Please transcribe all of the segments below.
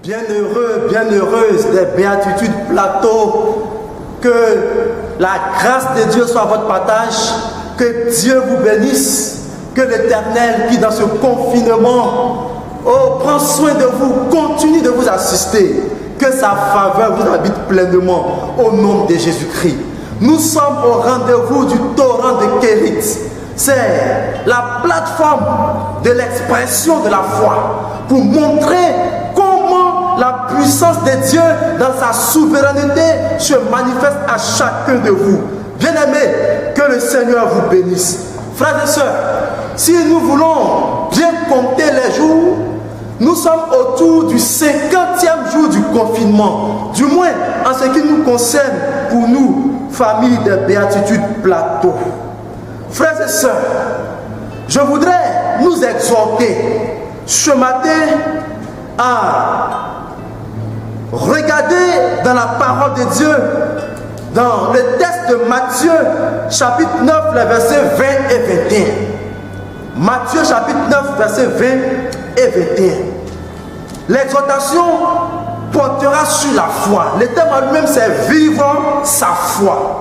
Bienheureux, bienheureuse des béatitudes plateau, que la grâce de Dieu soit votre partage, que Dieu vous bénisse, que l'Éternel qui dans ce confinement prend soin de vous, continue de vous assister, que sa faveur vous habite pleinement au nom de Jésus-Christ. Nous sommes au rendez-vous du torrent de Kérit. C'est la plateforme de l'expression de la foi pour montrer comment la puissance de Dieu dans sa souveraineté se manifeste à chacun de vous. Bien-aimés, que le Seigneur vous bénisse. Frères et sœurs, si nous voulons bien compter les jours, nous sommes autour du 50e jour du confinement, du moins en ce qui nous concerne pour nous, famille de béatitude plateau. Frères et sœurs, je voudrais nous exhorter ce matin à regarder dans la parole de Dieu, dans le texte de Matthieu, chapitre 9, les versets 20 et 21. Matthieu, chapitre 9, versets 20 et 21. L'exhortation portera sur la foi. Le thème en lui-même, c'est vivre sa foi.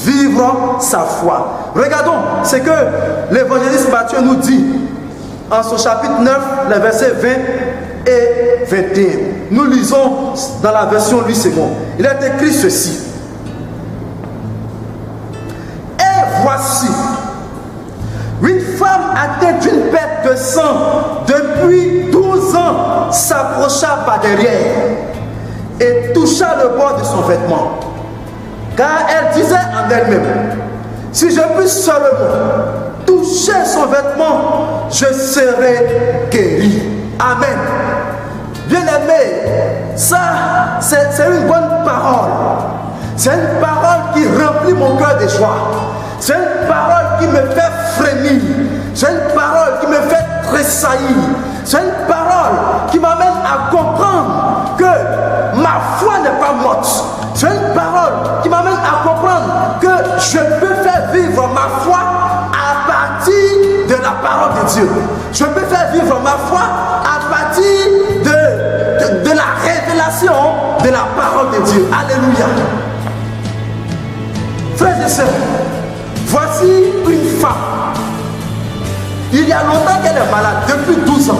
Vivre sa foi. Regardons ce que l'évangéliste Matthieu nous dit en son chapitre 9, les versets 20 et 21. Nous lisons dans la version Louis II. Il est écrit ceci. Et voici, une femme atteinte d'une perte de sang depuis 12 ans s'approcha par derrière et toucha le bord de son vêtement. Car elle disait en elle-même, si je puis seulement toucher son vêtement, je serai guéri. Amen. Bien-aimé, ça, c'est une bonne parole. C'est une parole qui remplit mon cœur de joie. C'est une parole qui me fait frémir. C'est une parole qui me fait tressaillir. C'est une parole qui m'amène à comprendre que ma foi n'est pas morte. C'est une parole qui m'amène à comprendre que je peux faire vivre ma foi à partir de la parole de Dieu. Je peux faire vivre ma foi à partir de la révélation de la parole de Dieu. Alléluia. Frères et sœurs, voici une femme. Il y a longtemps qu'elle est malade, depuis 12 ans.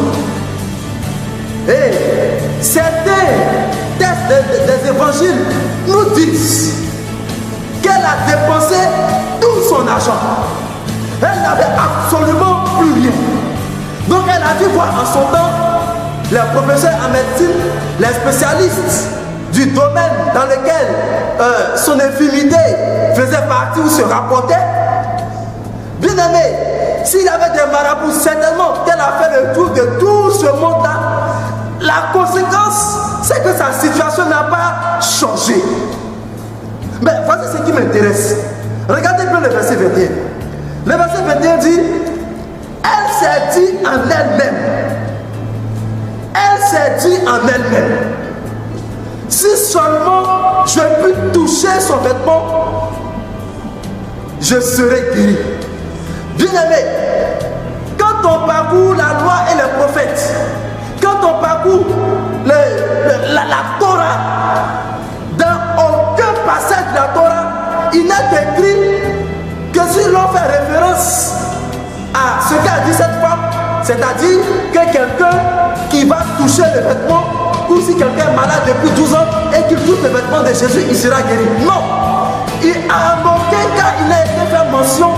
Et certains textes des évangiles nous disent qu'elle a dépensé tout son argent. Elle n'avait absolument plus rien. Donc elle a dû voir en son temps les professeurs en médecine, les spécialistes du domaine dans lequel son infirmité faisait partie ou se rapportait. Bien aimé, s'il y avait des marabouts, certainement qu'elle a fait le tour de tout ce monde-là. La conséquence, c'est que sa situation n'a pas changé. Mais voici ce qui m'intéresse. Regardez bien le verset 21. Le verset 21 dit, elle s'est dit en elle-même. Elle s'est dit en elle-même. Si seulement je puis toucher son vêtement, je serai guéri. Bien-aimé, quand on parcourt la loi et les prophètes, quand on parcourt la Torah, dans aucun passage de la Torah, il n'est écrit que si l'on fait référence à ce qu'a dit cette femme, c'est-à-dire que quelqu'un qui va toucher le vêtement, ou si quelqu'un est malade depuis 12 ans et qu'il touche le vêtement de Jésus, il sera guéri. Non, il a aucun cas, il a été fait mention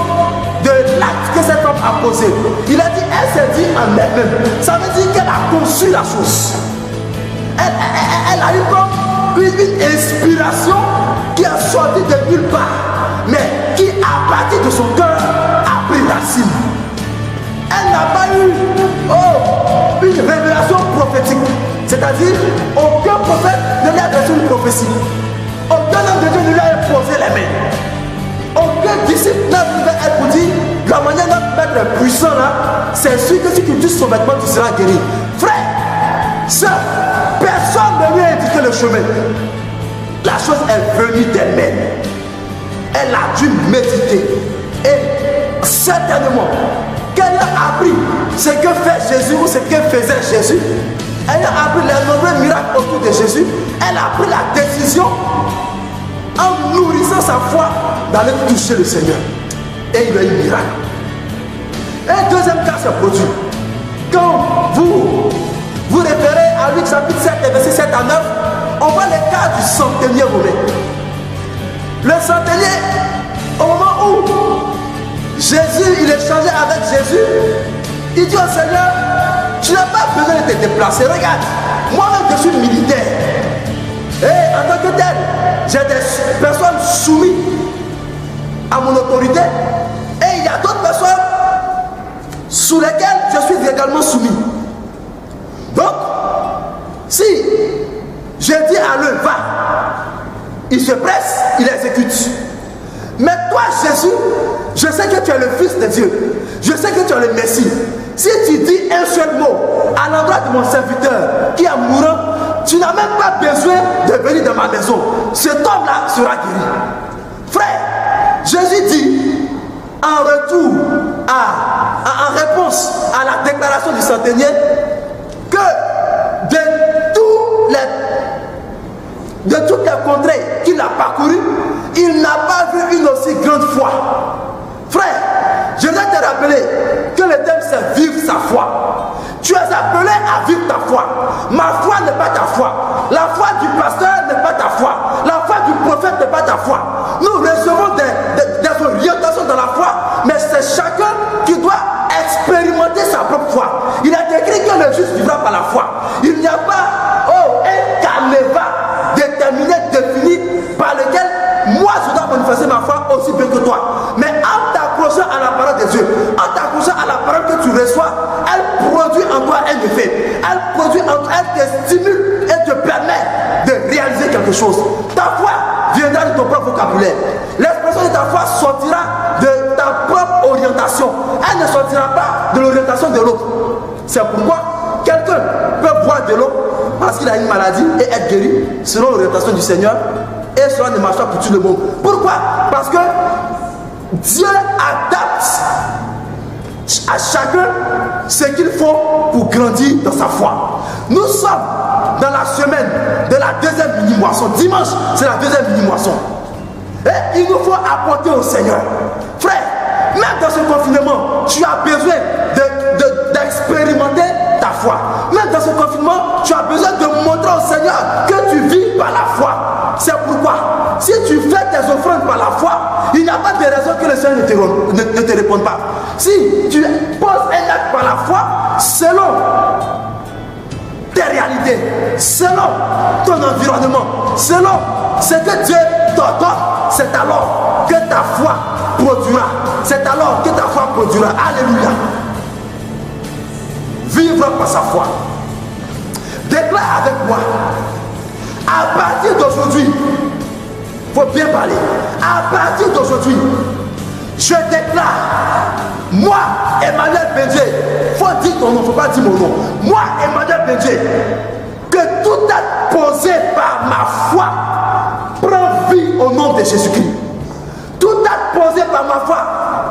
de l'acte que cette femme a posé. Il a dit, elle s'est dit en elle-même. Ça veut dire qu'elle a conçu la chose. Elle a eu comme une inspiration qui a sorti de nulle part, mais qui, à partir de son cœur, a pris racine. Elle n'a pas eu une révélation prophétique. C'est-à-dire, aucun prophète ne lui a adressé une prophétie. Aucun homme de Dieu ne lui a imposé les mains. Aucun disciple n'a pu être pour dire, la manière dont notre Père est puissant là, c'est sûr que si tu touches son vêtement, tu seras guéri. Frère, sœur, personne ne lui a indiqué le chemin. La chose est venue d'elle-même. Elle a dû méditer. Et certainement, qu'elle a appris ce que fait Jésus ou ce que faisait Jésus. ayant appris les nombreux miracles autour de Jésus, elle a pris la décision, en nourrissant sa foi, d'aller toucher le Seigneur. Et il a eu un miracle. Un deuxième cas se produit. Quand vous référez à Luc chapitre 7, versets 7 à 9, on voit le cas du centenier romain. Le centenier, au moment où Jésus, il échangeait avec Jésus, il dit au Seigneur, tu n'as pas besoin de te déplacer. Regarde, moi-même je suis militaire. Et en tant que tel, j'ai des personnes soumises à mon autorité. Et il y a d'autres personnes sous lesquelles je suis également soumis. Donc, si je dis à l'un, va, il se presse, il exécute. Mais toi, Jésus, je sais que tu es le Fils de Dieu. Je sais que tu es le Messie. Si tu dis un seul mot à l'endroit de mon serviteur qui est mourant, tu n'as même pas besoin de venir dans ma maison. Cet homme-là sera guéri. Frère, Jésus dit, en retour, en réponse à la déclaration du centenier, que de toutes les contrées qu'il a parcourues, il n'a pas vu une aussi grande foi. Frère, je vais te rappeler que le thème c'est vivre sa foi. Tu es appelé à vivre ta foi. Ma foi n'est pas ta foi. La foi du pasteur n'est pas ta foi. La foi du prophète n'est pas ta foi. Nous recevons des orientations dans la foi, mais c'est chacun qui doit expérimenter sa propre foi. Il est écrit que le juste vivra par la foi. Il n'y a pas un canevas déterminé, défini, par lequel moi je dois manifester ma foi aussi bien que toi. Mais en t'accrochant à la parole de Dieu, en t'accrochant à la parole que tu reçois, elle produit en toi un effet. Elle produit en toi, elle te stimule et te permet de réaliser quelque chose. Ta foi viendra de ton propre vocabulaire. L'expression de ta foi sortira de ta propre orientation. Elle ne sortira pas de l'orientation de l'autre. C'est pourquoi quelqu'un peut boire de l'eau parce qu'il a une maladie et être guéri selon l'orientation du Seigneur, et cela ne marche pas pour tout le monde. Pourquoi? Parce que Dieu adapte à chacun ce qu'il faut pour grandir dans sa foi. Nous sommes dans la semaine de la deuxième mini-moisson. Dimanche, c'est la deuxième mini-moisson. Et il nous faut apporter au Seigneur. Frère, même dans ce confinement, tu as besoin d'expérimenter ta foi. Même dans ce confinement, tu as besoin de montrer au Seigneur que tu vis par la foi. C'est pourquoi, si tu fais tes offrandes par la foi, il n'y a pas de raison que le Seigneur ne te réponde pas. Si tu poses un acte par la foi, selon tes réalités, selon ton environnement, selon ce que Dieu t'ordonne, c'est alors que ta foi produira. C'est alors que ta foi produira. Alléluia. Vivre par sa foi. Déclare avec moi. À partir d'aujourd'hui, il faut bien parler. À partir d'aujourd'hui, je déclare, moi, Emmanuel Bendier, il faut dire ton nom, il ne faut pas dire mon nom. Moi, Emmanuel Bendier, que tout acte posé par ma foi prend vie au nom de Jésus-Christ. Tout acte posé par ma foi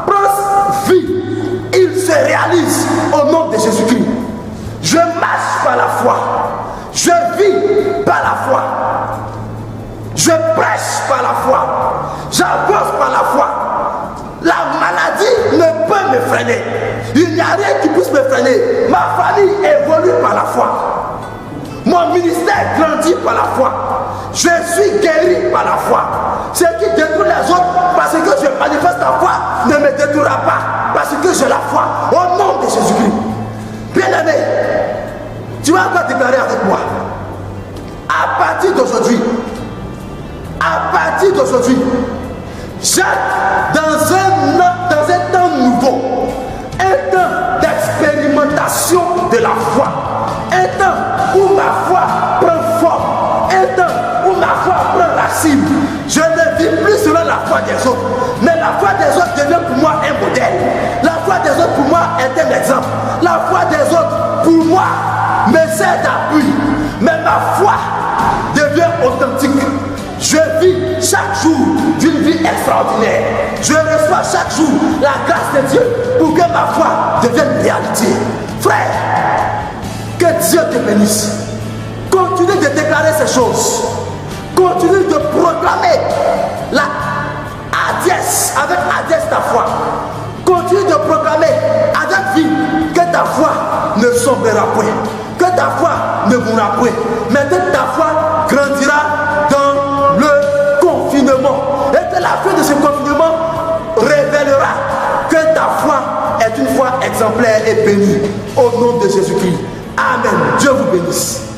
prend vie. Il se réalise au nom de Jésus-Christ. Je marche par la foi. Je vis par la foi. Je prêche par la foi. J'avance par la foi. La maladie ne peut me freiner. Il n'y a rien qui puisse me freiner. Ma famille évolue par la foi. Mon ministère grandit par la foi. Je suis guéri par la foi. Ce qui détruit les autres parce que je manifeste la foi ne me détruira pas parce que j'ai la foi au nom de Jésus-Christ. Bien-aimé, tu vas encore déclarer avec moi. À partir d'aujourd'hui, j'entre dans un temps nouveau, un temps d'expérimentation de la foi, un temps où ma foi prend forme, un temps où ma foi prend racine. Je ne vis plus selon la foi des autres, mais la foi des autres devient pour moi un modèle. La foi des autres pour moi est un exemple. La foi des autres pour moi me sert d'appui, mais ma foi devient authentique. Je vis chaque jour d'une vie extraordinaire. Je reçois chaque jour la grâce de Dieu pour que ma foi devienne réalité. Frère, que Dieu te bénisse. Continue de déclarer ces choses. Continue de proclamer la adresse, avec adresse ta foi. Continue de proclamer avec vie que ta foi ne sombrera point, que ta foi ne mourra point, mais que ta foi grandira dans le confinement. Et que la fin de ce confinement révélera que ta foi est une foi exemplaire et bénie. Au nom de Jésus-Christ. Amen. Dieu vous bénisse.